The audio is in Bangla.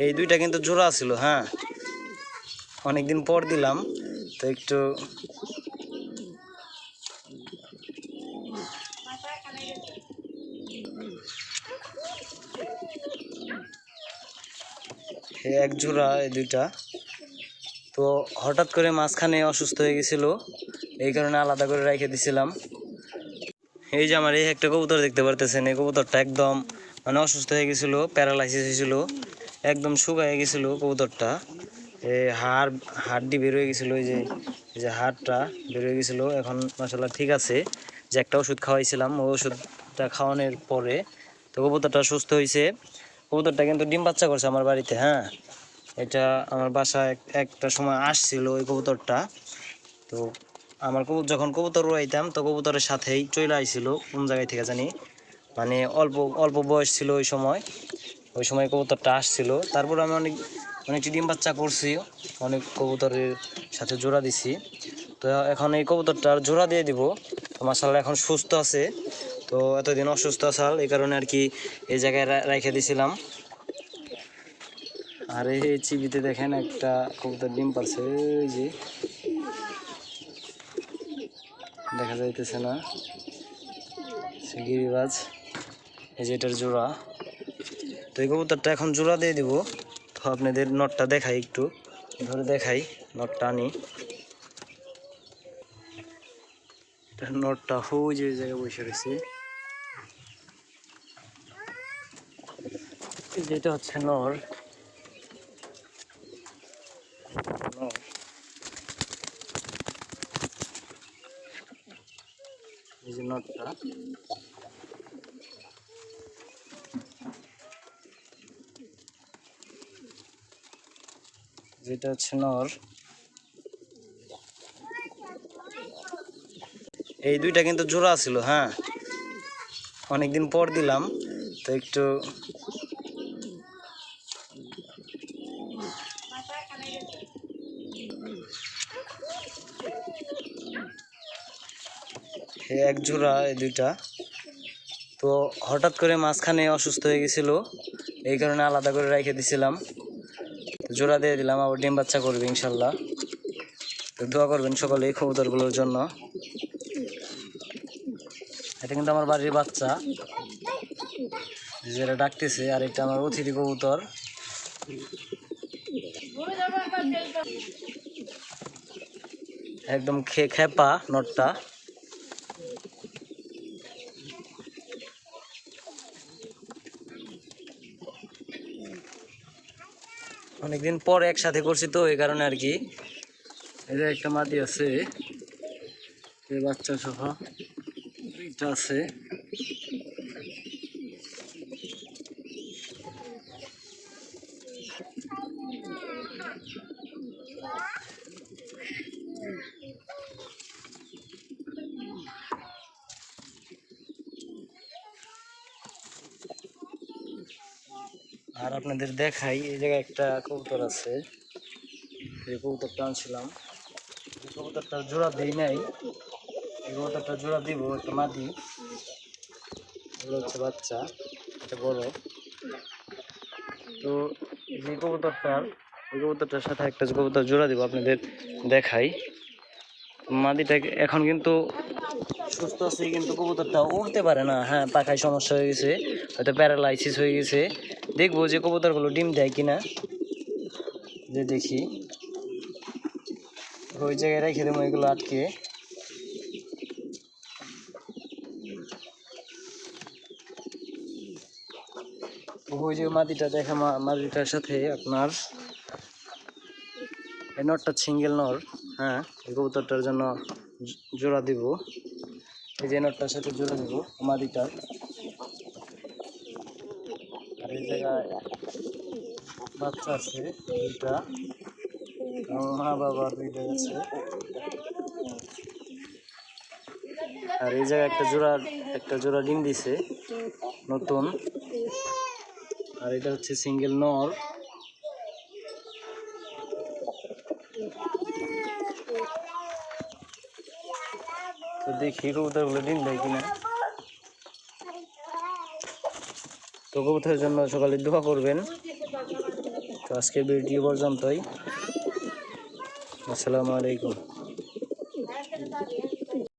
এই দুইটা কিন্তু জোড়া ছিল। হ্যাঁ, অনেকদিন পর দিলাম তো একটু এক জোড়া এই দুইটা। তো হঠাৎ করে মাঝখানে অসুস্থ হয়ে গেছিল, এই কারণে আলাদা করে রেখে দিছিলাম। এই যে আমার এই একটা কবুতর দেখতে পারতেছেন, এই কবুতরটা একদম মানে অসুস্থ হয়ে গেছিল, প্যারালাইসিস হয়েছিল, একদম শুকায় গেছিল কবুতরটা। এই হাড়টি বের হয়ে গেছিলো, এই যে হাড়টা বের হয়ে গেছিলো। এখন মাশাআল্লাহ ঠিক আছে। যে একটা ওষুধ খাওয়াইছিলাম, ওই ওষুধটা খাওয়ানোর পরে তো কবুতরটা সুস্থ হয়েছে। কবুতরটা কিন্তু ডিম বাচ্চা করছে আমার বাড়িতে। হ্যাঁ, এটা আমার বাসায় একটা সময় আসছিল ওই কবুতরটা। তো আমার যখন কবুতর উড়াইতাম তো কবুতরের সাথেই চলে আইছিল কোন জায়গায় থেকে জানি, মানে অল্প অল্প বয়স ছিল ওই সময় কবুতরটা আসছিল। তারপর আমি অনেকটি ডিম বাচ্চা করছি, অনেক কবুতরের সাথে জোড়া দিছি। তো এখন এই কবুতরটার জোড়া দিয়ে দিব। তো মাশাআল্লাহ এখন সুস্থ আছে। তো এতদিন অসুস্থ আসাল, এই কারণে আর কি এই জায়গায় রেখে দিছিলাম। আর এই চিবিতে দেখেন একটা কবুতর ডিম পারছে, ওই যে দেখা যাইতেছে না, সে গিরিবাজ। এই যে এটার জোড়া। তো এই কবুতরটা এখন জোড়া দিয়ে দিব। তো আপনাদের নটটা দেখাই, একটু ধরে দেখাই, নটটা আনি। নটটা ওই যে জায়গায় বসে রয়েছে, যেটা হচ্ছে নর। এই যে নটটা, যেটা হচ্ছে নর। এই দুইটা কিন্তু জোড়া ছিল। হ্যাঁ, অনেকদিন পর দিলাম তো একটু এক জোড়া এই দুইটা। তো হঠাৎ করে মাঝখানে অসুস্থ হয়ে গেছিল, এই কারণে আলাদা করে রেখে দিছিলাম। তো জোড়া দিয়ে দিলাম, আবার ডিম বাচ্চা করবে ইনশাল্লাহ। তো দোয়া করবেন সকলে এই কবুতরগুলোর জন্য। এটা কিন্তু আমার বাড়ির বাচ্চা, যেটা ডাকতেছে। আর এটা আমার অতিথি কবুতর। একদম খেপা নটটা। অনেকদিন পর একসাথে করছি তো এই কারণে আর কি। এই যে একটা মাদি আছে, এই বাচ্চা সহ এটা আছে। আর আপনাদের দেখাই, এই জায়গায় একটা কবুতর আছে, এই কবুতরটা আনছিলাম। এই কবুতরটা জোড়া দেই নাই, এই কবুতরটা জোড়া দিব। একটা মাদি, এগুলো হচ্ছে বাচ্চা, এটা বড়। তো এই কবুতরটার সাথে একটা কবুতর জোড়া দিব, আপনাদের দেখাই। মাদিটাকে এখন কিন্তু সুস্থ আছে, কিন্তু কবুতরটা উড়তে পারে না। হ্যাঁ, পাখায় সমস্যা হয়ে গেছে, হয়তো প্যারালাইসিস হয়ে গেছে। দেখবো যে কবুতরগুলো ডিম দেয় কিনা, যে দেখি। ওই জায়গায় রেখে দেবো এগুলো আটকে। ওই যে মাদিটা দেখে, মাদিটার সাথে আপনার এই নটটা সিঙ্গেল নর। হ্যাঁ, এই কবুতরটার জন্য জোড়া দিব। এই যে নটটার সাথে জোড়া দিব মাদিটার। আর এই জায়গায় বাচ্চা আছে দুইটা, মা বাবা দুইটা আছে। আর এই জায়গায় একটা জোড়া ডিম দিছে নতুন। আর এটা হচ্ছে সিঙ্গেল নর। তো দেখি কবুতরগুলো ডিম দেয় কিনা। তো কবুতরের জন্য সকালে দোয়া করবেন। তো আজকের ভিডিও পর্যন্তই। আসসালামু আলাইকুম।